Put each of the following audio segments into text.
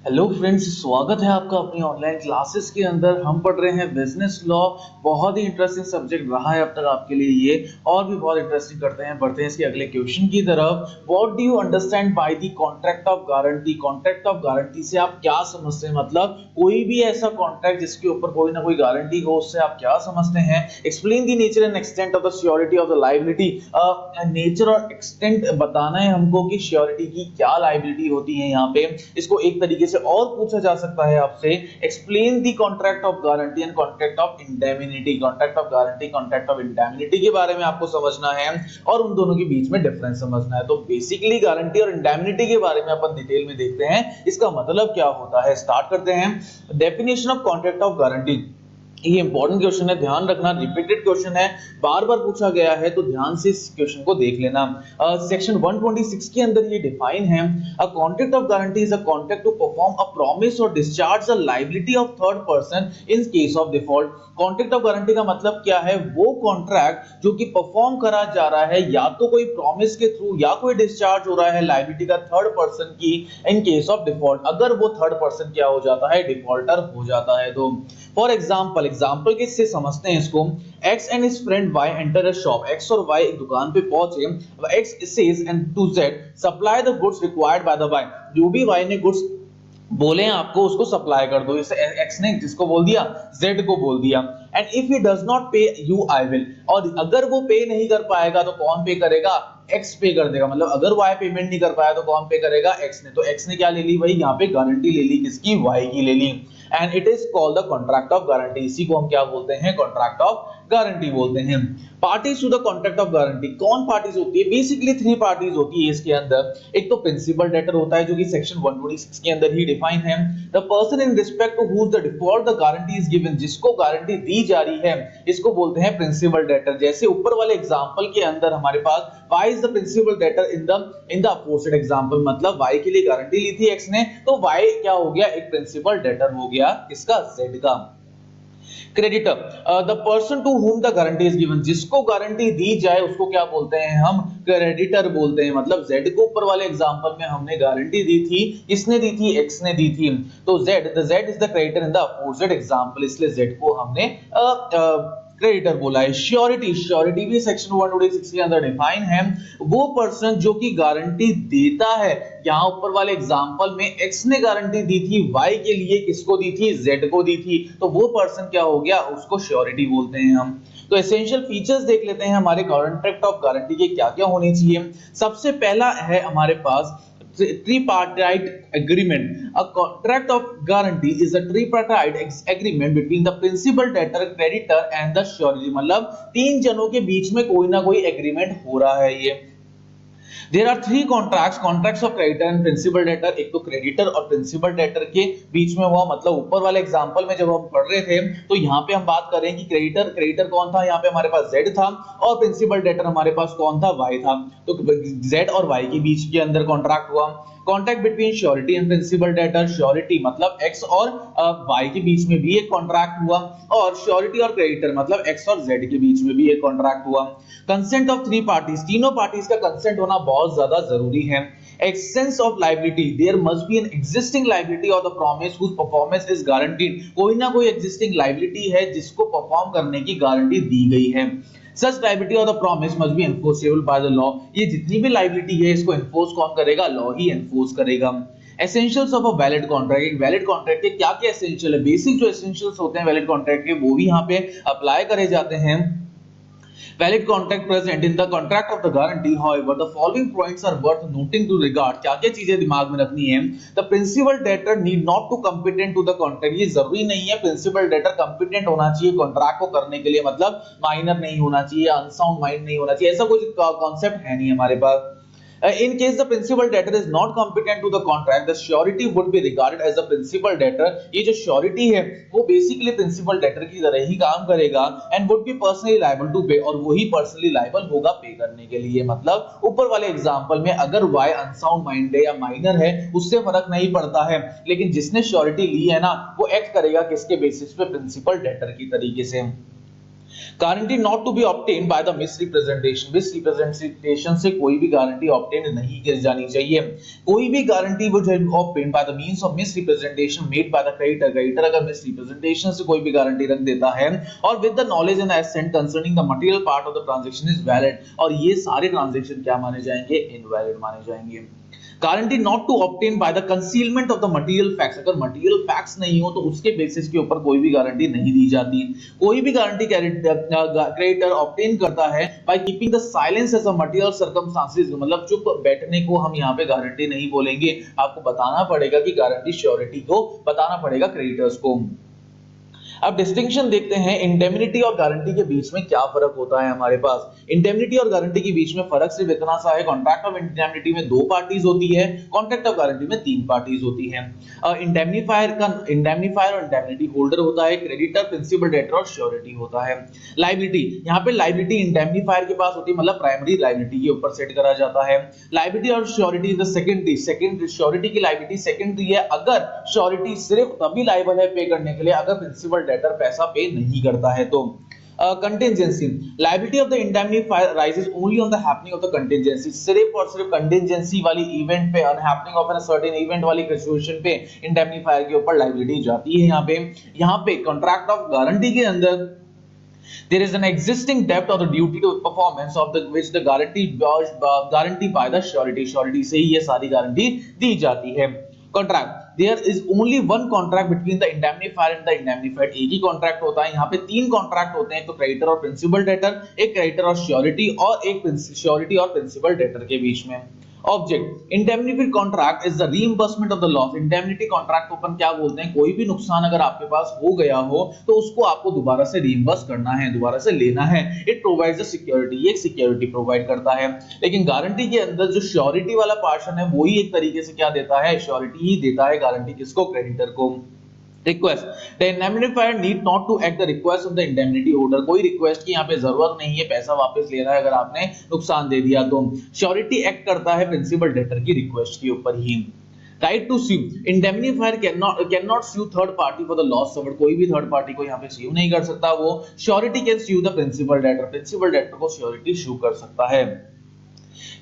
Hello friends, स्वागत है आपका अपनी ऑनलाइन क्लासेस के अंदर। हम पढ़ रहे हैं बिजनेस लॉ। बहुत ही इंटरेस्टिंग सब्जेक्ट रहा है अब तक आपके लिए ये, और भी बहुत इंटरेस्टिंग करते हैं। बढ़ते हैं इसके अगले क्वेश्चन की तरफ। What do you understand by the contract of guarantee? Contract of guarantee से आप क्या समझते हैं? मतलब कोई भी ऐसा कॉन्ट्रैक्ट जिसके ऊपर कोई ना कोई गारंटी हो, उससे आप क्या समझते हैं? Explain the nature and extent of the surety of the liability. Nature और एक्सटेंट बताना है हमको कि श्योरिटी की क्या लायबिलिटी होती है। यहाँ पे इसको एक तरीके से और पूछा जा सकता है आपसे, explain the contract of guarantee and contract of indemnity. Contract of guarantee, contract of indemnity के बारे में आपको समझना है और उन दोनों के बीच में डिफरेंस समझना है। तो बेसिकली गारंटी और इंडेमिनिटी के बारे में अपन डिटेल में देखते हैं, इसका मतलब क्या होता है। स्टार्ट करते हैं। Definition of contract of guarantee, ये इंपॉर्टेंट क्वेश्चन है, ध्यान रखना। रिपीटेड क्वेश्चन है, बार बार पूछा गया है, तो ध्यान से इस क्वेश्चन को देख लेना। सेक्शन 126 के अंदर ये डिफाइन है, a contract of guarantee is a contract to perform a promise और discharge the liability of third person in case of default. Contract of guarantee का मतलब क्या है? वो कॉन्ट्रैक्ट जो कि परफॉर्म करा जा रहा है या तो कोई प्रॉमिस के थ्रू या कोई डिस्चार्ज हो रहा है लायबिलिटी का थर्ड पर्सन की इन केस ऑफ डिफॉल्ट, अगर वो थर्ड पर्सन क्या हो जाता है? डिफॉल्टर हो जाता है। तो फॉर एग्जाम्पल किससे समझते हैं इसको। X and his friend Y enter a shop. X और Y एक दुकान पे पहुंचे। X says and to Z supply the goods required by the Y. जो भी Y ने गुड्स बोले हैं आपको, उसको सप्लाई कर दो। इसे X ने जिसको बोल दिया, Z को बोल दिया। And if he does not पे यू आई विल, और अगर वो पे नहीं कर पाएगा तो कौन पे करेगा? X पे कर देगा। मतलब अगर Y पेमेंट नहीं कर पाया तो कौन पे करेगा? X ने। तो X ने क्या ले ली भाई? यहाँ पे गारंटी ले ली, किसकी? Y की ले ली। And it is called the contract of guarantee. इसी को हम क्या बोलते हैं? कॉन्ट्रैक्ट ऑफ गारंटी बोलते हैं। Parties to the contract of guarantee, कौन पार्टीज होती है? बेसिकली 3 पार्टीज होती है इसके अंदर। एक तो प्रिंसिपल डेटर होता है, जो कि सेक्शन 126 के अंदर ही डिफाइन है। The person in respect to whom the default the guarantee is given, जिसको गारंटी दी जा रही है, इसको बोलते हैं प्रिंसिपल डेटर। जैसे ऊपर वाले एग्जांपल के अंदर हमारे पास Y is the principal debtor in the aforesaid example, मतलब Y के लिए गारंटी ली थी X ने, तो Y क्या हो गया? एक प्रिंसिपल डेटर हो गया, किसका? Z का। Creditor, the person to whom the guarantee is given, जिसको गारंटी दी जाए उसको क्या बोलते हैं? हम क्रेडिटर बोलते हैं। मतलब Z को ऊपर वाले एग्जांपल में हमने गारंटी दी थी, किसने दी थी? X ने दी थी। तो Z is the creditor in the aforesaid example, इसलिए Z को हमने क्रेडिटर बोला है। श्योरिटी भी सेक्शन 126 के अंदर डिफाइन है। वो पर्सन जो कि गारंटी देता है, यहां ऊपर वाले एग्जांपल में X ने गारंटी दी थी Y के लिए, किसको दी थी? Z को दी थी। तो वो पर्सन क्या हो गया? उसको श्योरिटी बोलते हैं हम। तो एसेंशियल फीचर्स देख लेते हैं हमारे कॉन्ट्रैक्ट ऑफ गारंटी के, क्या क्या होने चाहिए। सबसे पहला है हमारे पास tripartite agreement. A contract of guarantee is a tripartite agreement between the principal, debtor, creditor and the surety. मतलब 3 जनों के बीच में कोई ना कोई एग्रीमेंट हो रहा है ये। There are 3 contracts of creditor and principal debtor। एक तो क्रेडिटर और प्रिंसिपल डेटर के बीच में हुआ। मतलब ऊपर वाले एग्जांपल में जब हम पढ़ रहे थे, तो यहाँ पे हम बात कर रहे हैं कि क्रेडिटर कौन था? यहाँ पे हमारे पास Z था, और प्रिंसिपल डेटर हमारे पास कौन था? Y था। तो Z और Y के बीच के अंदर कॉन्ट्रैक्ट हुआ। Contract between surety and principal debtor, surety मतलब X और Y के बीच में भी एक कॉन्ट्रैक्ट हुआ, और श्योरिटी और क्रेडिटर मतलब X और Z के बीच में भी एक कॉन्ट्रैक्ट हुआ। कंसेंट ऑफ 3 पार्टीज, तीनों पार्टीज का कंसेंट होना बहुत ज्यादा जरूरी है। Existence of liability, there must be an existing liability of the promise whose performance is guaranteed. कोई ना कोई एग्जिस्टिंग लायबिलिटी है जिसको परफॉर्म करने की गारंटी दी गई है। Such liability of the promise must be enforceable by the law. ये जितनी भी लायबिलिटी है, इसको एनफोर्स कौन करेगा? लॉ ही एनफोर्स करेगा। Essentials of a valid contract, एक वैलिड कॉन्ट्रैक्ट के क्या क्या एसेंशियल है? बेसिक जो एसेंशियल्स होते हैं वैलिड कॉन्ट्रैक्ट के, वो भी यहाँ पे अप्लाई करे जाते हैं। Valid contract present in the contract of the guarantee, however, the following points are worth noting to regard। क्या क्या चीजें दिमाग में रखनी है। The principal debtor need not to competent to the contract। ये जरूरी नहीं है principal debtor competent होना चाहिए कॉन्ट्रैक्ट को करने के लिए, मतलब माइनर नहीं होना चाहिए, अनसाउंड माइंड नहीं होना चाहिए, ऐसा कोई कॉन्सेप्ट है नहीं हमारे पास। In case the principal debtor is not competent to the contract, the surety would be regarded as the principal debtor। ये जो surety है वो basically principal debtor की तरह ही काम करेगा, and would be personally liable to pay, और वही personally liable होगा पे करने के लिए। मतलब ऊपर वाले एग्जांपल में अगर Y अनसाउंड माइंड है या माइनर है, उससे फर्क नहीं पड़ता है, लेकिन जिसने surety ली है ना, वो एक्ट करेगा किसके बेसिस पे? प्रिंसिपल डेटर की तरीके से। Guarantee not to be obtain by the misrepresentation से कोई भी गारंटी ऑब्टेन नहीं की जानी चाहिए। कोई भी गारंटी वो obtain by the means of misrepresentation made by the creditor अगर मिसरिप्रेजेंटेशन से कोई भी गारंटी रख देता है और with the knowledge and assent concerning the material part of the transaction is valid, और ये सारे ट्रांजैक्शन क्या माने जाएंगे, इनवैलिड माने जाएंगे। Guarantee not to obtain by the concealment of the material facts, अगर मटेरियल फैक्ट्स नहीं हो तो उसके बेसिस के ऊपर कोई भी गारंटी नहीं दी जाती। कोई भी गारंटी क्रेडिटर ऑब्टेन करता है by keeping the silence as a material circumstances, मतलब चुप बैठने को हम यहाँ पे गारंटी नहीं बोलेंगे, आपको बताना पड़ेगा कि गारंटी श्योरिटी को बताना पड़ेगा क्रेडिटर्स को। अब डिस्टिंक्शन देखते हैं इंडेमनिटी और गारंटी के बीच में क्या फर्क होता है हमारे पास। इंडेमनिटी और गारंटी के बीच में फर्क सिर्फ इतना सा है, कॉन्ट्रैक्ट ऑफ इंडेमनिटी में 2 पार्टीज होती है, कॉन्ट्रैक्ट ऑफ गारंटी में 3 पार्टीज होती है। इंडेमनीफायर और इंडेमनिटी होल्डर होता है, क्रेडिटर, प्रिंसिपल, डेटर और श्योरिटी होता है। लायबिलिटी, यहाँ पे लायबिलिटी इंडेमनीफायर के पास होती है, मतलब प्राइमरी लायबिलिटी के ऊपर सेट करा जाता है। लायबिलिटी और surety in the secondary, surety की लायबिलिटी सेकेंडरी है, अगर श्योरिटी सिर्फ तभी लायबल है पे करने के लिए अगर प्रिंसिपल डेटर पैसा पे नहीं करता है तो। Contingency, liability of the indemnifier rises only on the happening of the contingency, सिर्फ और सिर्फ कंटिजेंसी वाली इवेंट पे, unhappening of a certain event वाली सिचुएशन पे इंडेमनीफायर के ऊपर लायबिलिटी जाती है। यहाँ पे कॉन्ट्रैक्ट ऑफ गारंटी के अंदर there is an existing debt or the duty to performance of the which the guarantee by the surety से ही ये सारी गारंटी दी जाती है। Contract, there is only one contract between the indemnifier and the indemnified, एक ही contract होता है। यहाँ पे 3 कॉन्ट्रैक्ट होते हैं, एक तो क्रेडिटर और प्रिंसिपल डेटर, एक क्रेडिटर और श्योरिटी और एक श्योरिटी और प्रिंसिपल डेटर के बीच में। Object, indemnity contract is the reimbursement of the loss, indemnity contract को अपन क्या बोलते हैं, कोई भी नुकसान अगर आपके पास हो गया हो तो उसको आपको दोबारा से रीइंबर्स करना है, दोबारा से लेना है। इट प्रोवाइड्स द सिक्योरिटी, ये एक सिक्योरिटी प्रोवाइड करता है। लेकिन गारंटी के अंदर जो श्योरिटी वाला पोर्शन है वही एक तरीके से क्या देता है, श्योरिटी ही देता है गारंटी किसको, क्रेडिटर को। Request, the indemnifier need not to act the request of the indemnity holder, कोई रिक्वेस्ट की यहाँ पे जरूरत नहीं है, पैसा वापस लेना है अगर आपने नुकसान दे दिया तो। श्योरिटी एक्ट करता है प्रिंसिपल डेटर की रिक्वेस्ट के ऊपर ही। Right to sue, indemnifier can not sue third party for the loss suffered, कोई भी थर्ड पार्टी को यहाँ पे sue नहीं कर सकता वो। Surety can sue the principal debtor, principal debtor को श्योरिटी sue कर सकता है।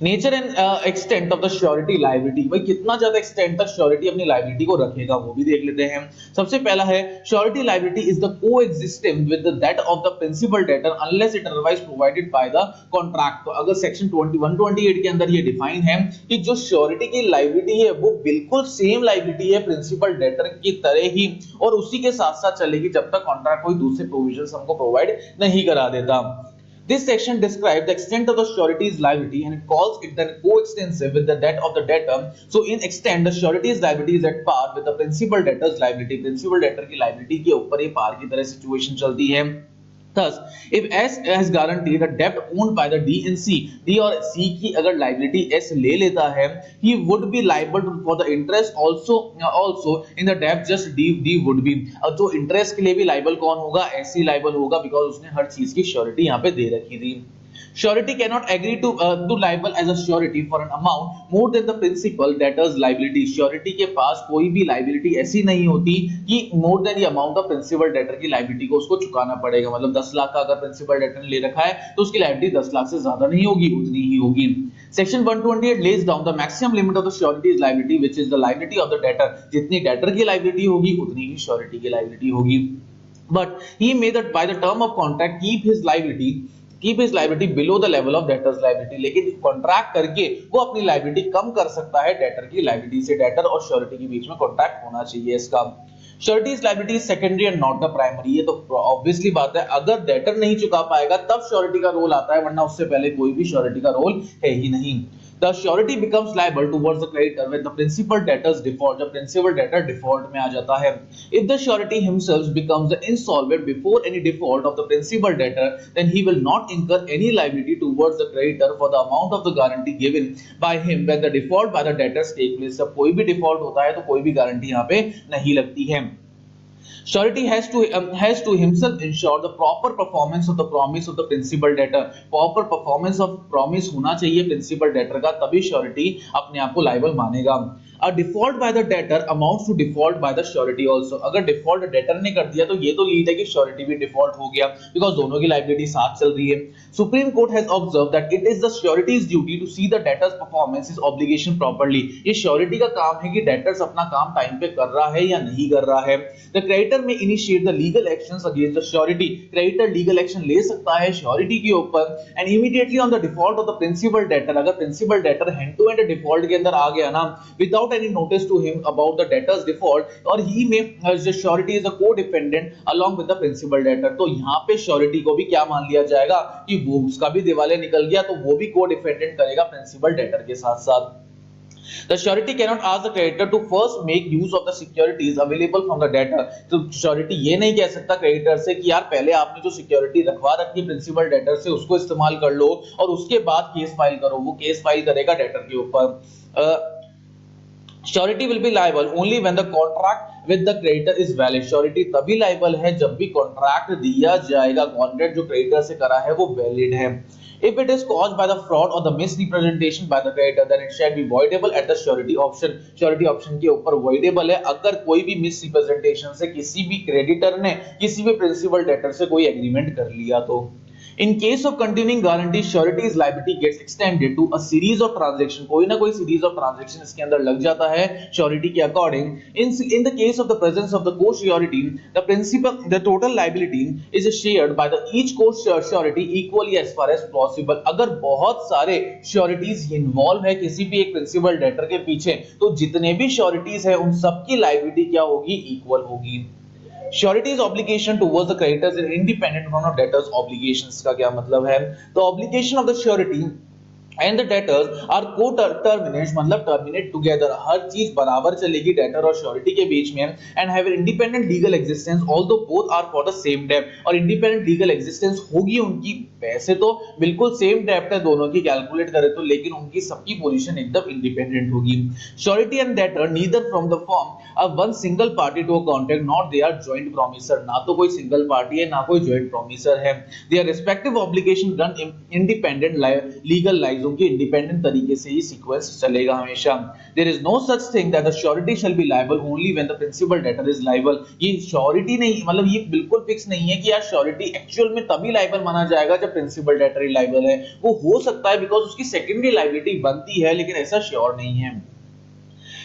Nature and extent of the surety liability, भाई कितना ज्यादा एक्सटेंट तक श्योरिटी अपनी लायबिलिटी को रखेगा वो भी देख लेते हैं। सबसे पहला है surety liability is the coexisting with that of the principal debtor unless it otherwise provided by the contract. तो अगर सेक्शन 128 के अंदर ये डिफाइन है कि जो श्योरिटी की लायबिलिटी है वो बिल्कुल सेम लायबिलिटी है प्रिंसिपल डेटर की तरह ही, और उसी के साथ साथ चलेगी जब तक कॉन्ट्रैक्ट कोई दूसरे प्रोविजंस हमको प्रोवाइड नहीं करा देता। This section describes the extent of the surety's liability and it calls it then coextensive with the debt of the debtor. So in extent the surety's liability is at par with the principal debtor's liability. Principal debtor की liability के ऊपर ये par की तरह situation चलती है। Thus, if S has guaranteed the debt owned by the D and C, D और C की अगर liability S ले लेता है, he would be liable for the interest also in the debt just D would be। अब जो interest के लिए भी liable कौन होगा, S ही liable होगा because उसने हर चीज की surety यहाँ पे दे रखी थी। Surety cannot agree to liable as a surety for an amount more than the principal debtor's liability। Surety के पास कोई भी liability ऐसी नहीं होती कि more than the amount of principal debtor की liability को उसको चुकाना पड़ेगा। मतलब 10 लाख का अगर principal debtor ने ले रखा है तो उसकी liability 10 लाख से ज्यादा नहीं होगी, उतनी ही होगी। Section 128 lays down the maximum limit of the surety's liability which is the liability of the debtor। जितनी debtor की liability होगी उतनी ही surety की liability होगी। But he may that by the term of contract keep his liability below the level of debtor's liability। लेकिन contract करके वो अपनी लायबिलिटी कम कर सकता है डेटर की लायबिलिटी से। डेटर और श्योरिटी के बीच में कॉन्ट्रैक्ट होना चाहिए इसका। Sureties liability is secondary and not the primary, ये तो ऑब्वियसली बात है, अगर डेटर नहीं चुका पाएगा तब श्योरिटी का रोल आता है, वरना उससे पहले कोई भी श्योरिटी का रोल है ही नहीं। The surety becomes liable towards the creditor when the principal debtor's default, जब principal debtor default में आ जाता है। If the surety himself becomes insolvent before any default of the principal debtor, then he will not incur any liability towards the creditor for the amount of the guarantee given by him when the default by the debtors take place। जब कोई भी default होता है तो कोई भी guarantee यहाँ पे नहीं लगती है। Surety has to himself ensure the proper performance of the promise of the principal debtor. Proper performance of promise होना चाहिए principal debtor का, तभी surety अपने आप को liable मानेगा. A default by the debtor amounts to default by the surety also. अगर default debtor ने कर दिया तो ये तो लीड है कि surety भी default हो गया, because दोनों की liability साथ चल रही है. Supreme Court has observed that it is the surety's duty to see the debtor's performance his obligation properly. ये surety का काम है कि debtors अपना काम टाइम पे कर रहा है या नहीं कर रहा है. The creditor may initiate the legal actions against the surety. Creditor legal action ले सकता है surety के ऊपर, and immediately on the default of the principal debtor. अगर principal debtor hand to hand default के अंदर आ गया ना, without any notice to him about the debtor's default, or he may the surety is a co-defendant along with the principal debtor. तो यहाँ पे surety को भी क्या मान लिया जाएगा कि वो उसका भी दिवालिया निकल गया, तो वो भी co-defendant करेगा principal debtor के साथ साथ. The surety cannot ask the creditor to first make use of the securities available from the debtor. तो surety ये नहीं कह सकता creditor से कि यार पहले आपने जो security रखवा रखी है principal debtor से उसको इस्तेमाल कर लो और उसके बाद केस फाइल करो. वो केस फाइल करेगा debtor के ऊपर. Surety will be liable only when the contract with the creditor is valid. Surety तभी liable है जब भी contract दिया जाएगा, contract जो creditor से करा है वो valid है. If it is caused by the fraud or the misrepresentation by the creditor, then it shall be voidable at the surety option. Surety option के ऊपर voidable है अगर कोई भी misrepresentation से किसी भी creditor ने किसी भी principal debtor से कोई agreement कर लिया तो. In case of continuing guarantee, surety's liability gets extended to a series of transaction. कोई ना कोई series of transaction इसके अंदर लग जाता है surety के according. In the case of the presence of the co-surety, the total liability is shared by the each co-surety equally as far as possible. अगर बहुत सारे sureties involve है किसी भी एक principal debtor के पीछे, तो जितने भी sureties है उन सबकी liability क्या होगी? Equal होगी. Surety's obligation towards the creditors is independent from the debtors' obligations. का क्या मतलब है? The obligation of the surety and the debtors are co-terminate, मतलब terminate together. हर चीज बराबर चलेगी debtor और surety के बीच में, and have an independent legal existence although both are for the same debt. और independent legal existence होगी उनकी, वैसे तो बिल्कुल सेम डेब्ट है दोनों की कैलकुलेट करें तो, लेकिन उनकी सबकी पोजीशन एकदम इंडिपेंडेंट होगी. Surety and debtor neither from the firm are one single party to a contract, not they are joint promisor. ना तो कोई सिंगल पार्टी है ना कोई joint promisor है. Their respective obligation run independent legal lives. उनकी independent तरीके से ही सीक्वेंस चलेगा हमेशा. There is no such thing that the surety shall be liable only when the principal debtor is liable. ये surety नहीं, मतलब ये बिल्कुल फिक्स नहीं है कि यार surety एक्चुअल में तभी liable माना जाएगा जब principal debtor ही liable है. वो हो सकता है बिकॉज उसकी सेकेंडरी लायबिलिटी बनती है, लेकिन ऐसा श्योर नहीं है.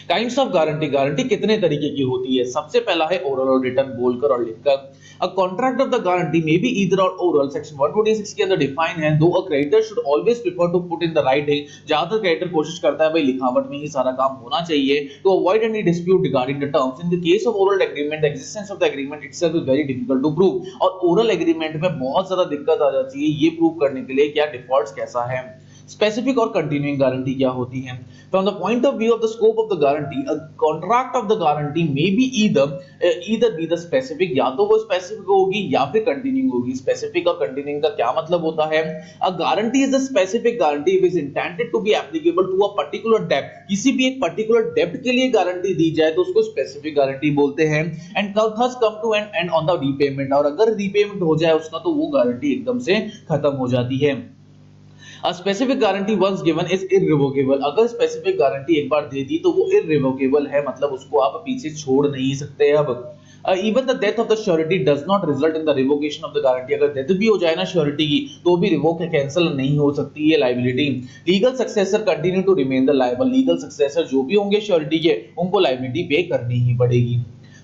Kinds of guarantee. गारंटी कितने तरीके की होती है? सबसे पहला है ओरल और रिटन, बोलकर और लिखकर. A contract of the guarantee may be either or oral. Section 126 के अंदर डिफाइन है. Though a creditor should always prefer to put in the writing. ज्यादातर क्रेडिटर कोशिश करता है भाई लिखावट में ही सारा काम होना चाहिए. To avoid any dispute regarding the terms. In the case of oral agreement, the existence of the agreement itself is very difficult to prove. और oral agreement में बहुत ज्यादा दिक्कत आ जाती है ये प्रूव करने के लिए क्या डिफॉल्ट कैसा है. स्पेसिफिक और कंटिन्यूइंग गारंटी क्या होती है? From the point of view of the scope of the guarantee, a contract of the guarantee may be either be the specific, या तो वो स्पेसिफिक होगी या फिर कंटिन्यूइंग होगी. स्पेसिफिक और कंटिन्यूइंग का क्या मतलब होता है? A guarantee is a specific guarantee which is intended to be applicable to a particular debt. किसी भी एक पर्टिकुलर डेब्ट के लिए गारंटी दी जाए तो उसको स्पेसिफिक गारंटी बोलते हैं. And thus come to an end on the repayment. और अगर रीपेमेंट हो जाए उसका तो वो गारंटी एकदम से खत्म हो जाती है. A specific guarantee once given is irrevocable. अगर specific guarantee एक बार दे दी तो वो irrevocable है, मतलब उसको आप पीछे छोड़ नहीं सकते. अब even the death of the surety does not result in the revocation of the guarantee. अगर डेथ भी हो जाए ना surety की तो भी रिवोक कैंसिल नहीं हो सकती है liability. Legal successor continue to remain the liable. Legal successor जो भी होंगे surety के उनको liability पे करनी ही पड़ेगी.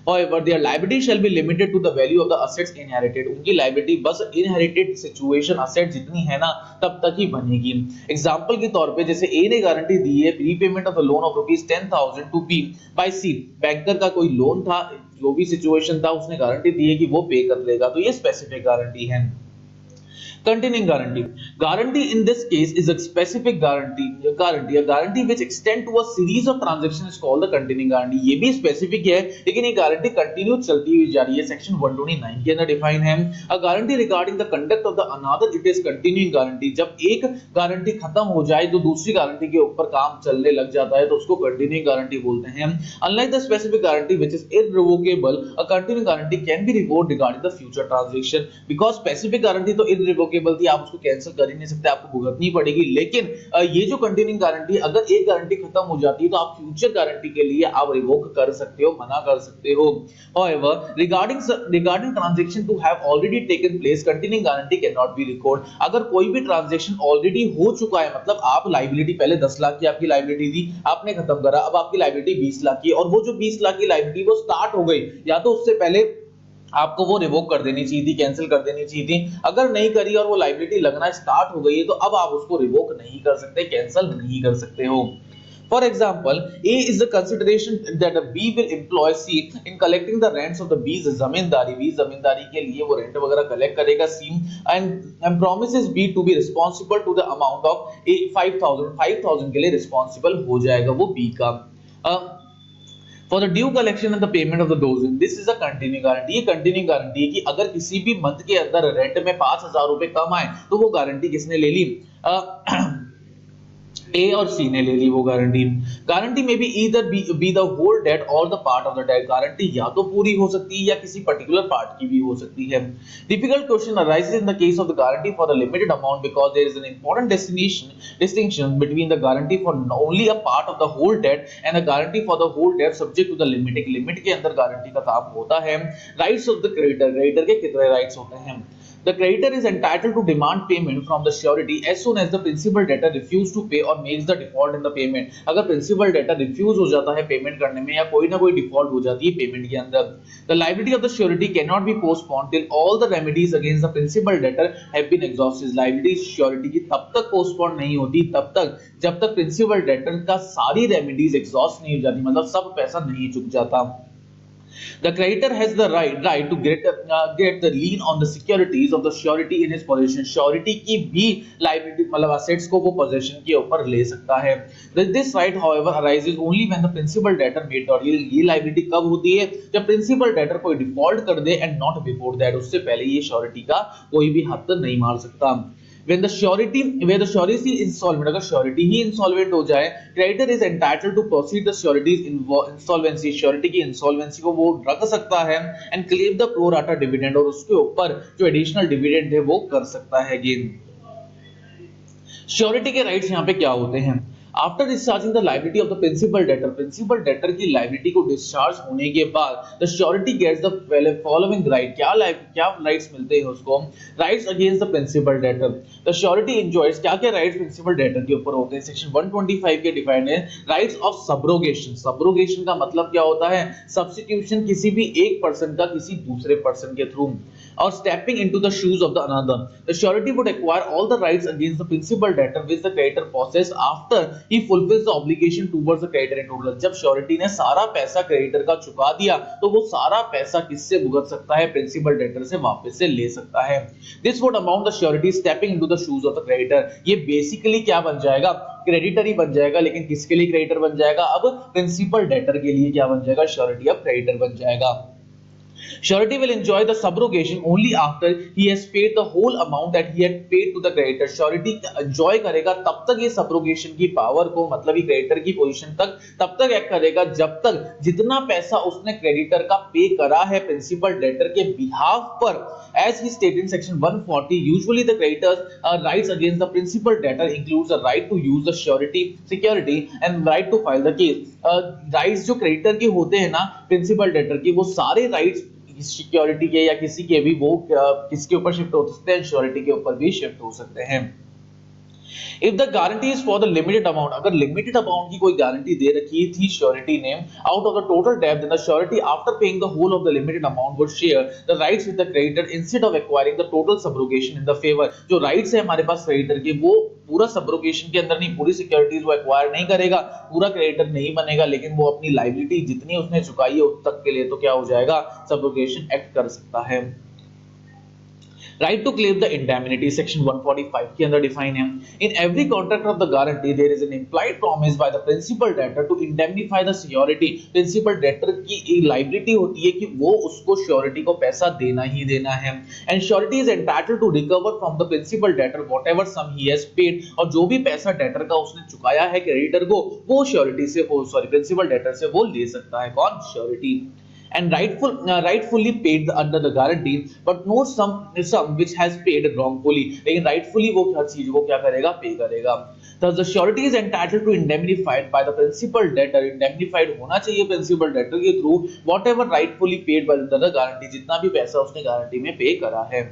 However, their liability shall be limited to the value of the assets inherited. उनकी liability बस inherited situation asset जितनी है ना तब तक ही बनेगी. एग्जाम्पल के तौर पे जैसे A ने गारंटी दी है prepayment of a loan of ₹10,000 to B बाय C. बैंकर का कोई लोन था, जो भी सिचुएशन था उसने गारंटी दी है कि वो पे कर लेगा, तो ये स्पेसिफिक गारंटी है. Continuing guarantee. Guarantee in this case is a specific guarantee. A guarantee which extend to a series of transactions is called the continuing guarantee. ये भी specific है, लेकिन ये guarantee continue चलती हुई जा रही है. Section 129 के अंदर define है. A guarantee regarding the conduct of the another, it is continuing guarantee. जब एक guarantee खत्म हो जाए तो दूसरी guarantee के ऊपर काम चलने लग जाता है तो उसको continuing guarantee बोलते हैं. Unlike the specific guarantee which is irrevocable, a continuing guarantee can be revoked regarding the future transaction. Because specific guarantee तो irrevocable थी, आप उसको कैंसिल कर ही नहीं सकते, आपको भुगतनी पड़ेगी. लेकिन ये जो कंटिन्यूइंग गारंटी, अगर एक गारंटी खत्म हो जाती है तो आप फ्यूचर गारंटी के लिए आप रिवोक कर सकते हो, मना कर सकते हो. However, regarding transaction to have already taken place, continuing guarantee cannot be recorded. अगर कोई भी ट्रांजैक्शन ऑलरेडी हो चुका है, मतलब आप लायबिलिटी पहले 10 लाख की आपकी लायबिलिटी थी, आपने खत्म करा, अब आपकी लायबिलिटी 20 लाख की, और वो जो 20 लाख की लायबिलिटी वो स्टार्ट हो गई, या तो उससे पहले आपको वो रिवोक कर देनी चाहिए थी, कैंसिल कर देनी चाहिए थी. अगर नहीं करी और वो लायबिलिटी लगना स्टार्ट हो गई है तो अब आप उसको रिवोक नहीं कर सकते, कैंसिल नहीं कर सकते हो. For example, A is the consideration that B will employ C in collecting the rents of the B's zamindari. B जमींदारी के लिए वो रेंट वगैरह कलेक्ट करेगा C, and promises B to be responsible to the amount of A 5,000 के लिए responsible हो जाएगा वो B का. For the due collection and the payment of the those, this is a continuing guarantee. ये continuing guarantee है कि अगर किसी भी मंथ के अंदर रेंट में 5,000 रुपए कम आए तो वो गारंटी किसने ले ली? A और C ने ले ली वो गारंटी. गारंटी में भी either be the whole debt or the part of the debt. Guarantee या तो पूरी हो सकती है या किसी पर्टिकुलर पार्ट की भी हो सकती है. Difficult question arises in the case of the guarantee for the limited amount because there is an important distinction between the guarantee for only a part of the whole debt and the guarantee for the whole debt subject to the limit. Limit के अंदर guarantee का काम होता है. Rights of the creditor. Creditor के कितने rights होते हैं? The creditor is entitled to demand payment from the surety as soon as the principal debtor refuses to pay or makes the default in the payment. अगर principal debtor refuse हो जाता है payment करने में या कोई ना कोई डिफॉल्ट हो जाती है पेमेंट के अंदर. The liability of the surety cannot be postponed till all the remedies against the principal debtor have been exhausted. Liability surety की तब तक पोस्टपोन नहीं होती तब तक जब तक principal debtor का सारी रेमेडीज एग्जॉस्ट नहीं हो जाती, मतलब सब पैसा नहीं चुक जाता. The creditor has the right to get the lien on the securities of the surety in his possession. Surety की भी liability मतलब assets को वो possession के ऊपर ले सकता है. This right, however, arises only when the principal debtor made out. ये liability कब होती है? जब principal debtor कोई default कर दे and not before that. उससे पहले ये surety का कोई भी हद नहीं मार सकता. When the surety is insolvent, अगर surety ही insolvent हो जाए, creditor is entitled to proceed the surety's insolvency. surety की insolvency को वो रख सकता है and claim the pro rata dividend, और उसके ऊपर जो additional dividend है वो कर सकता है again. surety के rights यहाँ पे क्या होते हैं? After discharging the liability of the principal debtor की liability को discharge होने के बाद the surety gets the following right. क्या rights मिलते हैं उसको? Rights against the principal debtor. The surety enjoys क्या rights principal debtor के ऊपर होते हैं? Section 125 के डिफाइंड है rights of subrogation. Subrogation का मतलब क्या होता है? Substitution किसी भी एक पर्सन का किसी दूसरे पर्सन के थ्रू, और stepping into the shoes of the another. The surety would acquire all the rights against the principal debtor which the creditor possesses after he fulfills the obligation towards the creditor in total. जब surety ने सारा पैसा creditor का चुका दिया तो वो सारा पैसा किससे भुगत सकता है? principal debtor से वापस से ले सकता है. This would amount the surety stepping into the shoes of the creditor. ये basically क्या बन जाएगा? क्रेडिटर ही बन जाएगा, लेकिन किसके लिए क्रेडिटर बन जाएगा? अब प्रिंसिपल डेटर के लिए क्या बन जाएगा? श्योरिटी अब क्रेडिटर बन जाएगा. Surety will enjoy the subrogation only after he has paid the whole amount that he had paid to the creditor. Surety enjoy करेगा तब तक ये subrogation की पावर को, मतलब ये creditor की पोजीशन तब तक एक्ट करेगा जब तक जितना पैसा उसने creditor का पे करा है principal debtor के behalf पर. As he stated in section 140, usually the creditor's rights against the principal debtor includes the right to use the security and right to file the case. Rights जो creditor के होते हैं ना principal debtor के, वो सारे rights security के या किसी के भी वो किसके ऊपर शिफ्ट हो सकते हैं? श्योरिटी के ऊपर भी शिफ्ट हो सकते हैं. If the guarantee is for the limited amount, अगर limited amount की कोई गारंटी दे रखी थी surety ने out of the total debt, then the surety after paying the whole of the limited amount would share the rights with the creditor instead of acquiring the total subrogation in the favor. जो rights है हमारे पास creditor के, वो पूरा subrogation के अंदर नहीं, पूरी securities वो acquire नहीं करेगा, पूरा creditor नहीं बनेगा, लेकिन वो अपनी liability जितनी उसने चुकाई है उस तक के लिए तो क्या हो जाएगा? subrogation act कर सकता है. Right to claim the indemnity section 145 के अंदर डिफाइन है। In every contract of the guarantee there is an implied promise by the principal debtor to indemnify the security. Principal debtor की लायबिलिटी होती है कि वो उसको श्योरिटी को पैसा देना ही देना है। And surety is entitled to recover from the principal debtor whatever sum he has paid. और जो भी पैसा डेटर का उसने चुकाया है क्रेडिटर को, वो श्योरिटी से प्रिंसिपल डेटर से वो ले सकता है। कौन? Surety. And rightfully paid under the guarantee, but no sum which has paid wrongfully। लेकिन rightfully वो हर चीज को क्या करेगा? पे करेगा। Thus the surety is entitled to indemnified by the principal debtor। indemnified होना चाहिए principal debtor के through whatever rightfully paid by the guarantee, जितना भी पैसा उसने गारंटी में पे करा है।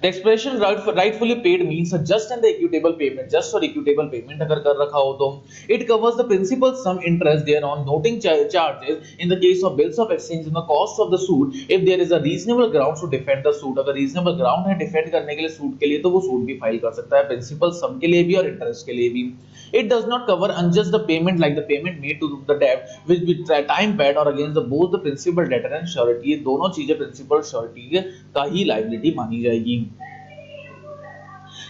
The expression rightfully paid means a just and the equitable payment। just और equitable payment अगर कर रखा हो तो it covers the principal sum interest thereon, noting charges in the case of bills of exchange and the cost of the suit if there is a reasonable grounds to defend the suit। अगर reasonable ground है defend करने के लिए suit के लिए तो वो suit भी फाइल कर सकता है, principal sum के लिए भी और interest के लिए भी। It does not cover unjust the payment like the payment made to the debt which be time paid or against the both the principal debtor and surety। ये दोनों चीजें principal surety का ही liability मानी जाएगी।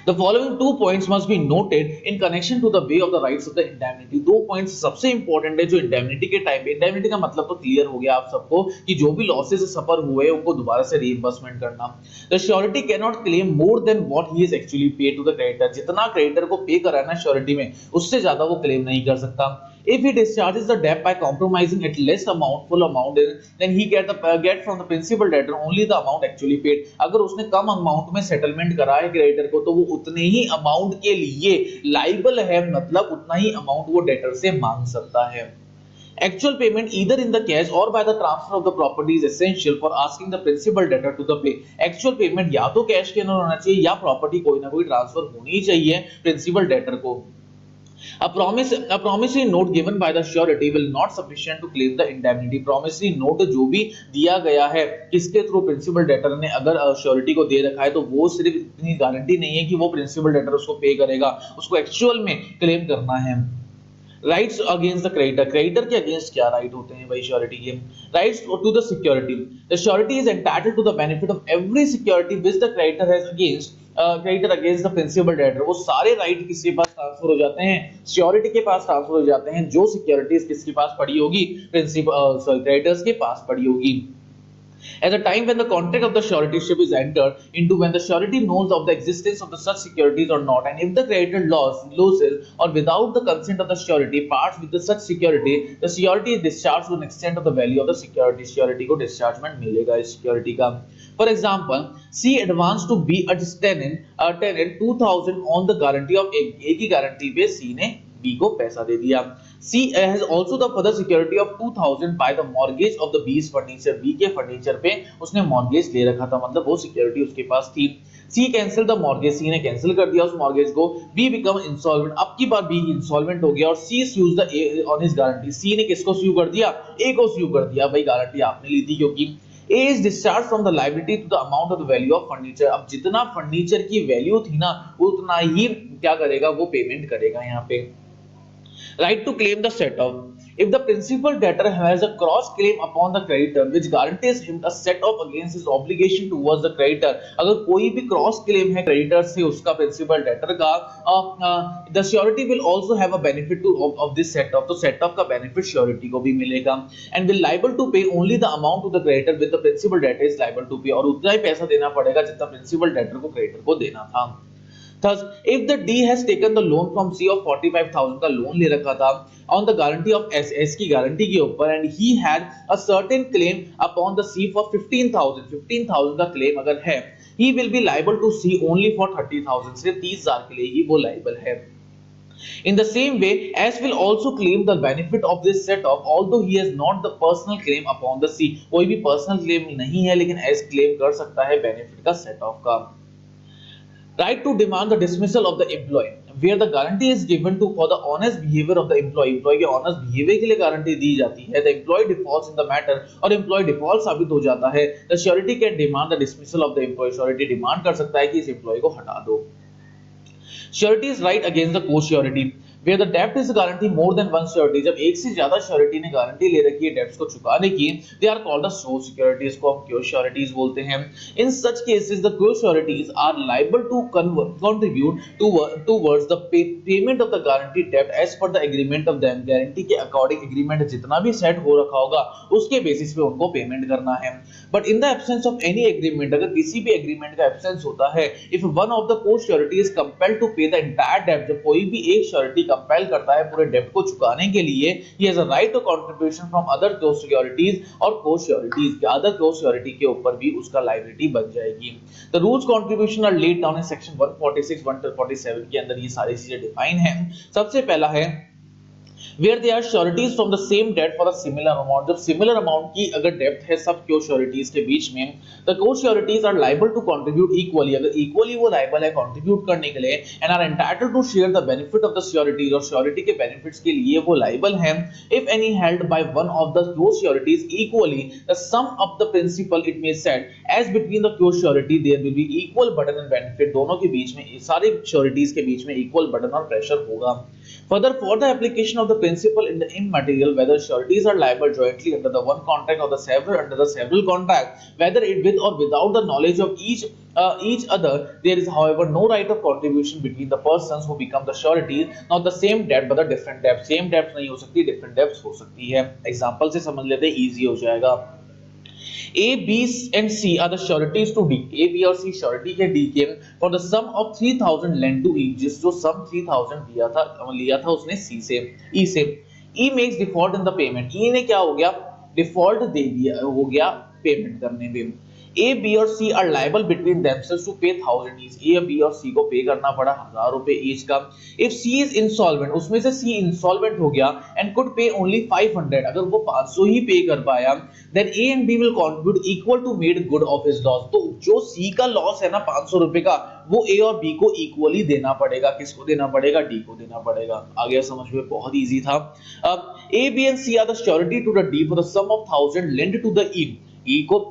The following two points must be noted in connection to the way of the rights of the indemnity। दो points सबसे important है जो indemnity के टाइम पे, indemnity का मतलब तो क्लियर हो गया आप सबको कि जो भी losses सफर हुए उनको दोबारा से reimbursement करना। The surety cannot claim more than what he is actually paid to the creditor। जितना creditor को पे करा है ना surety में, उससे ज्यादा वो claim नहीं कर सकता। If he discharges the debt by compromising at less amount, full amount, then he get from the principal debtor only the amount actually paid। अगर उसने कम अमाउंट में सेटलमेंट करा है क्रेडिटर को तो वो उतने ही अमाउंट के लिए लाइबल है, मतलब उतना ही अमाउंट वो डेटर से मांग सकता है। Actual payment either in the cash or by the transfer of the property is essential for asking the principal debtor to the pay। Actual payment या तो कैश के अंदर होना चाहिए या प्रॉपर्टी कोई ना कोई ट्रांसफर होनी चाहिए प्रिंसिपल डेटर को। A promissory note given by the surety will not sufficient to claim the indemnity। promissory note जो भी दिया गया है किसके थ्रू? प्रिंसिपल डेटर ने अगर श्योरिटी को दे रखा है तो वो सिर्फ इतनी गारंटी नहीं है कि वो प्रिंसिपल डेटर उसको पे करेगा, उसको एक्चुअल में क्लेम करना है। Rights against the creditor, creditor के अगेंस्ट क्या राइट होते हैं भाई श्योरिटी के? Rights to the security, the surety is entitled to the benefit of every security which the creditor has against creditor against the principal debtor. वो सारे right किसके पास transfer हो जाते हैं? श्योरिटी के पास ट्रांसफर हो जाते हैं, जो सिक्योरिटीज किसके पास पड़ी होगी? प्रिंसिपल क्रेडिटर्स के पास पड़ी होगी। At the time when the contract of the suretyship is entered into, when the surety knows of the existence of the such securities or not, and if the creditor loses or without the consent of the surety parts with the such security, the surety is discharged to an extent of the value of the security। surety को dischargement मिलेगा इस security का। For example, C advanced to B a tenant 2000 on the guarantee of A की guarantee पे C ने B को पैसा दे दिया। C has also the further security of 2000 by the mortgage of the B's furniture। B के furniture पे उसने mortgage ले रखा था, मतलब वो सिक्योरिटी उसके पास थी। C cancel the mortgage, C ने कैंसिल कर दिया उस मॉर्गेज को। B बिकम इंसॉल्वेंट, अब की बार B इंसॉल्वेंट हो गया और C sues the A on his guarantee। C ने किसको स्यू कर दिया? A को स्यू कर दिया, भाई गारंटी आपने ली थी क्योंकि A is discharged from the liability to the amount of the value of furniture। अब जितना फर्नीचर की वैल्यू थी ना उतना ही क्या करेगा? वो पेमेंट करेगा यहाँ पे। Right to claim the set-off, if the principal debtor has a cross claim upon the creditor which guarantees him a set-off against his obligation towards the creditor। अगर कोई भी क्रॉस क्लेम है क्रेडिटर से उसका principal debtor का, the surety will also have a benefit of this set-off। तो set-off का benefit surety को भी मिलेगा and will liable to pay only the amount to the creditor with the principal debtor is liable to pay। और उतना ही पैसा देना पड़ेगा जितना प्रिंसिपल डेटर को क्रेडिटर को देना था। Thus, if the D has taken the loan from C of 45,000 का लोन ले रखा था on the guarantee of S, S की गारंटी के ऊपर, and he had a certain claim upon the C for 15,000 का क्लेम अगर है, he will be liable to C only for 30,000, सिर्फ 30,000 के लिए ही वो liable है। In the same way, S will also claim the benefit of this set-off, although he has not the personal claim upon the C। कोई भी personal claim नहीं है लेकिन S claim कर सकता है benefit का set-off का। Right to demand the dismissal of the employee, where the guarantee is given to for the honest behavior of the employee। employee के honest behavior के लिए गारंटी दी जाती है। The employee defaults in the matter और employee default साबित हो जाता है, the surety can demand the dismissal of the employee। surety demand कर सकता है कि इस employee को हटा दो। Surety is right against the co-surety, where the debt is guarantee more than one surety, जब एक से ज्यादा surety ने गारंटी ले रखी है डेब्ट्स को चुकाने की, they are called the sole securities, को हम क्योर श्योरिटीज बोलते हैं. In such cases the cure sureties are liable to contribute towards the payment of the guaranteed debt as per the agreement of them. Guarantee के according agreement जितना भी set हो रखा होगा उसके बेसिस पे उनको पेमेंट करना है. But in the absence of any agreement, अगर किसी भी एग्रीमेंट का एब्सेंस होता है, if one of the co surety is compelled to pay the entire डेब्ट, जब कोई भी एक श्योरिटी कंपेल करता है पूरे डेब्ट को चुकाने के लिए, he has a right to contribution from other co securities, और कोर सिक्योरिटीज के अदर कोर सिक्योरिटी के ऊपर भी उसका लायबिलिटी बन जाएगी. The rules contribution are laid down in section 146 147 के अंदर ये सारी चीजें डिफाइन है. सबसे पहला है where they are sureties from the same debt for a similar amount. जब similar amount की अगर debt है सब क्योर sureties के बीच में, the co-sureties are liable to contribute equally, अगर equally वो liable है contribute करने के लिए, and are entitled to share the benefit of the sureties, और surety के benefits के लिए वो liable हैं. If any held by one of the co-sureties equally, the sum of the principal it may set as between the co-surety, there will be equal burden and benefit. दोनों के बीच में, सारे sureties के बीच में equal burden और pressure होगा. Further, for the application of the principle in the immaterial, whether sureties are liable jointly under the one contract or the several under the several contract, whether it with or without the knowledge of each other, there is however no right of contribution between the persons who become the sureties, not the same debt but the different debt. Same debt नहीं हो सकती, different debts हो सकती है. Example से समझ लेते हैं, easy हो जाएगा. A, B and C are the sureties to D. A, B और C surety के D के for the sum of 3000 lent to E, जिस जो sum 3000 लिया था उसने C से, E से. E makes default in the payment. E ने क्या हो गया, default दे दिया, हो गया पेमेंट करने में. A, B और C are liable between themselves to pay 1000 each. A, B और C को पे करना पड़ा 1000 रुपए each का. If C is insolvent, उसमें से C insolvent हो गया and could pay only 500, अगर वो 500 ही पे कर पाया, then A and B will contribute equal to made good of his loss. तो जो C का लॉस है ना 500 रुपए का, वो A और B को इक्वली देना पड़ेगा. किसको देना पड़ेगा, D को देना पड़ेगा. आ गया समझ में, बहुत इजी था. अब A, B and C are the surety to the D for the sum of 1000 lent to the E. E को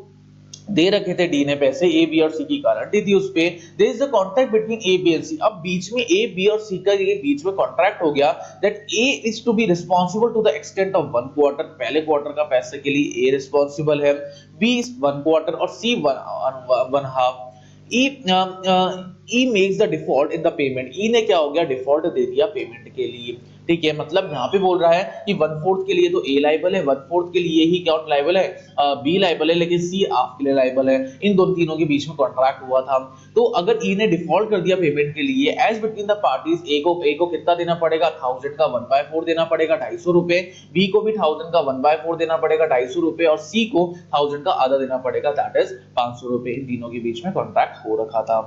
दे रखे थे डी ने पैसे, ए बी और सी की गारंटी थी उस पे. There is a contract between A B and C. अब बीच में ए बी और सी का ये बीच में कॉन्ट्रैक्ट हो गया that A is to be responsible to the extent of 1 quarter. पहले क्वार्टर का पैसे के लिए ए रिस्पांसिबल है, बी 1 क्वार्टर और C 1 half. E makes the default in the payment. E ने क्या हो गया, डिफॉल्ट दे दिया पेमेंट के लिए. ठीक है, मतलब यहाँ पे बोल रहा है कि 1/4 के लिए तो A लायबल है, 1/4 के लिए ही क्या लायबल है, B लायबल है, लेकिन C हाफ के लिए लायबल है. इन दोनों तीनों के बीच में कॉन्ट्रैक्ट हुआ था. तो अगर E ने डिफॉल्ट कर दिया पेमेंट के लिए, as between the parties, A को कितना देना पड़ेगा, 1000 का 1/4 देना पड़ेगा 250 रुपए, B को भी 1000 का 1/4 देना पड़ेगा 250 रुपए, और C को 1000 का आधा देना पड़ेगा, दैट इज 500 रुपए. इन तीनों के बीच में कॉन्ट्रैक्ट हो रखा था.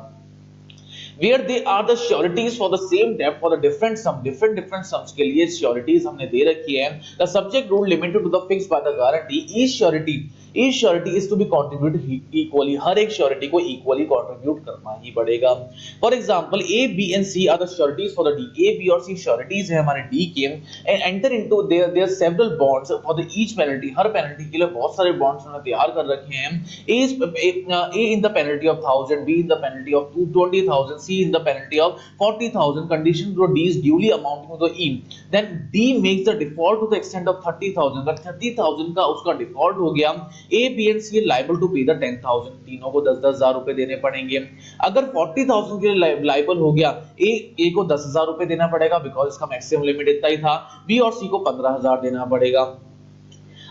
Where they are the sureties for the same debt for the different sums के लिए sureties हमने दे रखी है. The subject rule limited to the fixed by the guarantee. Each surety is to be contributed equally. हर एक surety को equally contribute करना ही पड़ेगा. For example, A, B and C are the sureties for the D. A, B और C sureties है हमारे D के, and enter into their several bonds for the each penalty. Her penalty के लिए बहुत सारे bonds उन्होंने तैयार कर रखे हैं. A in the penalty of 1000, B in the penalty of 20,000, C in the penalty of 40,000. Condition to D is duly amounting to the E. Then D makes the default to the extent of 30,000. अगर 30,000 का उसका default हो गया, A, B and C liable to pay the 10,000. तीनों को 10,000 रुपए देने पड़ेंगे. अगर 40,000 के लिए liable हो गया, A को 10,000 रुपए देना पड़ेगा बिकॉज इसका मैक्सिमम लिमिट इतना ही था. B और C को 15,000 देना पड़ेगा.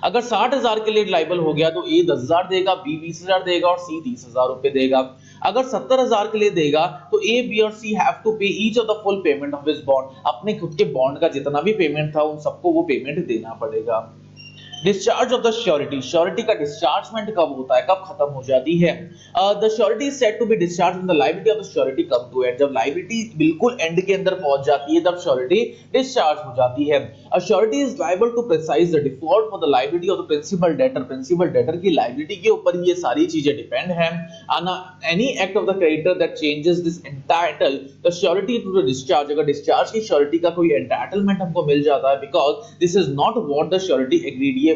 अगर 60,000 के लिए लाइबल हो गया तो A 10,000 देगा, B 20,000 देगा और C 30,000 रुपए देगा. अगर 70,000 के लिए देगा तो A, B और C हैव टू पे each of the full payment of his bond. अपने खुद के बॉन्ड का जितना भी पेमेंट था उन सबको वो पेमेंट देना पड़ेगा. Discharge of the surety. Surety का डिस्चार्जमेंट कब होता है, कब खत्म हो जाती है? The surety is said to be discharge when the liability of the surety come to end. जब लायबिलिटी बिल्कुल एंड के अंदर पहुंच जाती है तब श्योरिटी डिस्चार्ज हो जाती है. A surety is liable to precise the default for the liability of the principal debtor. Principal debtor की लायबिलिटी के ऊपर ये सारी चीजें डिपेंड हैं. Any act of the creditor that changes this entitle the surety to the discharge. अगर discharge की surety का कोई एंटाइटलमेंट हमको मिल जाता है because this is not what the surety agreed.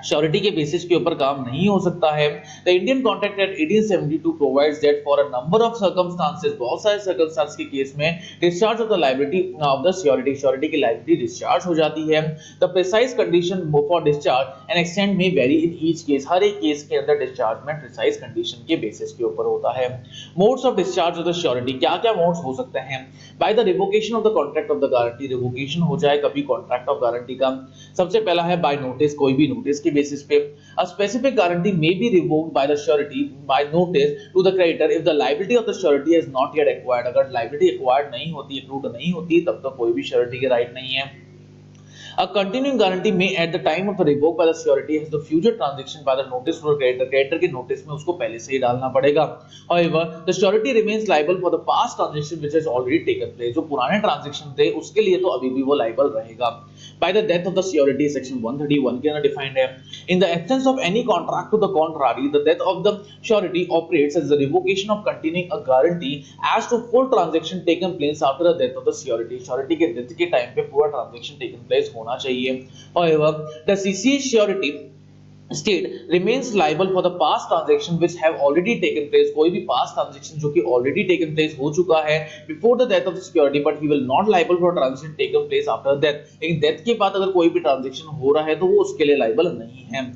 Surety के बेसिस के ऊपर काम नहीं हो सकता है। The Indian contract act 1872 provides that for a number of circumstances, बहुत सारे सर्कमस्टांस के केस में discharge of the liability of the surety, surety की लायबिलिटी डिस्चार्ज हो जाती है। The precise condition for discharge and extent में वेरी इन ईच केस, हर एक केस के अंदर डिस्चार्ज में प्रिसाइज कंडीशन के बेसिस के ऊपर होता है। Modes of discharge of the surety, क्या क्या मोड्स हो सकते हैं? By the revocation of the contract of the guarantee, revocation हो जाए कभी कॉन्ट्रैक्ट ऑफ गारंटी का। सबसे पहला है बाय नोटिस, कोई भी नोटिस के बेसिस पे। A specific guarantee may be revoked by the surety by notice to the creditor if the liability of the surety is not yet acquired, अगर liability acquired नहीं होती, accrued नहीं होती, तब तक कोई भी surety के right नहीं है। A continuing guarantee may at the time of the revoke by the surety has the future transaction by the notice for creditor, creditor के notice में उसको पहले से ही डालना पड़ेगा। However, the surety remains liable for the past transaction which has already taken place, जो पुराने transaction थे उसके लिए तो अभी भी वो liable रहेगा। By the death of the surety, section 131 के अंदर defined है, in the absence of any contract to the contrary, the death of the surety operates as the revocation of continuing a guarantee as to full transaction taken place after the death of the surety, surety के death के time पे पूरा transaction taken place होना चाहिए। However, the CC surety state remains liable for the past transaction which have already taken place, कोई भी past transaction जो कि already taken place हो चुका है before the death of the security, but he will not liable for transaction taken place after death, लेकिन death के बाद अगर कोई भी transaction हो रहा है तो वो उसके लिए liable नहीं है।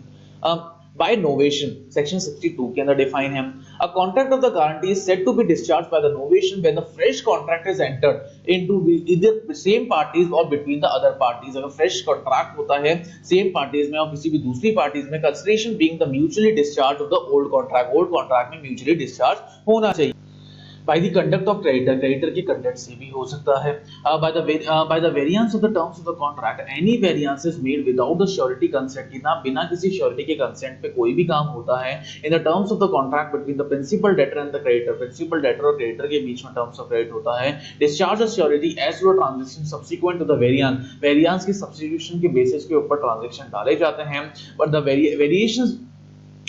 by novation, section 62 के अंदर define है, a contract of the guarantee is said to be discharged by the novation when the fresh contract is entered into either same parties or between the other parties, अगर fresh contract होता है same parties में और किसी भी दूसरी parties में, consideration being the mutually discharge of the old contract में mutually discharge होना चाहिए। by the conduct of creditor, creditor की conduct से भी हो सकता है। by the variance of the terms of the contract, any variances made without the surety consent, कि ना बिना किसी surety के consent पे कोई भी काम होता है in the terms of the contract between the principal debtor and the creditor, principal debtor और creditor के बीच में terms of credit होता है, discharge of surety as to a transaction subsequent to the variance की substitution के basis के ऊपर transaction डाले जाते हैं, but the variations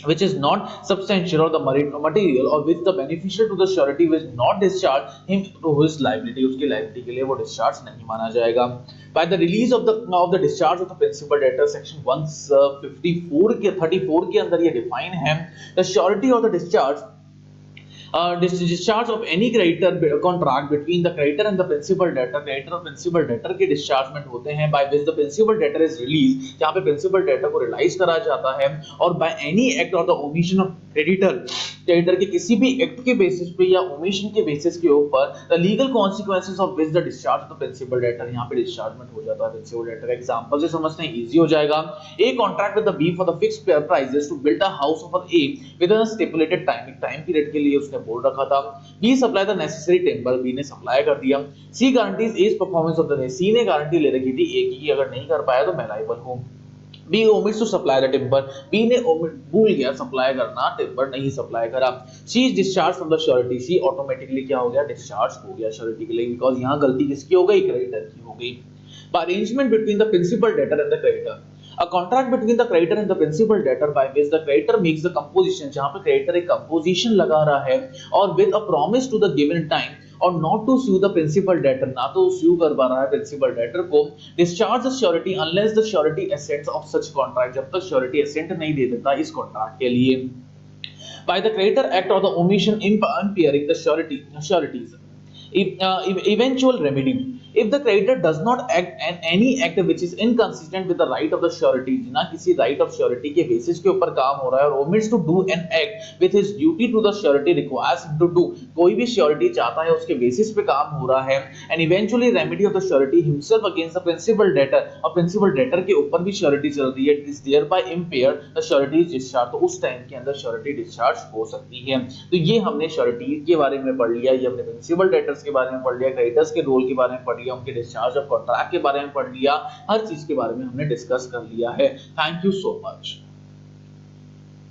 which is not substantial or the material or which the beneficial to the surety will not discharge him to his liability, उसकी liability के लिए वो discharge नहीं माना जाएगा। by the release of the discharge of the principal debtor, section 154 के 34 के अंदर ये define है, the surety or the discharge of any creditor contract between the creditor and the principal debtor, creditor और principal debtor के dischargement होते हैं by which the principal debtor is released, जहाँ पे principal debtor को रिलाइज करा जाता है, और by any act or the omission of creditor, creditor के किसी भी एक्ट के बेसिस पे या ओमिशन के बेसिस के ऊपर the legal consequences of which the discharge of the principal debtor, यहाँ पे dischargement हो जाता है principal debtor। एग्जांपल से समझते हैं इजी हो जाएगा। A contract with the B for the fixed prices to build a house of A within a stipulated time, एक टाइम पीरियड के लिए उसने बोल रखा था। B supply the necessary timber, B ने सप्लाई कर दिया। C guarantees A's performance of the day, C ने गारंटी ले रखी थी A की, अगर नहीं कर पाया तो मैं लायबल हूँ। B omits to supply the timber, B ने भूल गया सप्लाई करना, टिम्बर नहीं सप्लाई करा। C is discharged from the surety, C automatically क्या हो गया, डिस्चार्ज हो गया श्योरिटी के लिए, बिकॉज यहाँ गलती किसकी हो गई, क्रेडिटर की हो गई। By arrangement between the principal debtor and the creditor, a contract between the creditor and the principal debtor by which the creditor makes the composition, जहाँ पे creditor एक composition लगा रहा है और with a promise to the given time और not to sue the principal debtor, ना तो sue करवा रहा है principal debtor को, discharge the surety unless the surety assents of such contract, जब तक surety assent नहीं दे देता इस contract के लिए। By the creditor act or the omission impairing the sureties, eventual remedy, if the creditor does not act and any act which is inconsistent with the right of the surety, ना किसी right of surety के basis के ऊपर काम हो रहा है, और omits to do an act with his duty to the surety requires him to do, कोई भी surety चाहता है उसके basis पे काम हो रहा है, and eventually remedy of the surety himself against the principal debtor, और principal debtor के ऊपर भी surety चल रही है, is thereby impaired, the surety is discharged, तो उस टाइम के अंदर surety discharge हो सकती है। तो ये हमने surety के बारे में पढ़ लिया, ये हमने principal debtors के बारे में पढ़ लिया, क्रेडिटर्स के रोल के बारे में पढ़ लिया, उनके डिस्चार्ज ऑफ कॉन्ट्रैक्ट के बारे में पढ़ लिया, हर चीज के बारे में हमने डिस्कस कर लिया है। Thank you so much.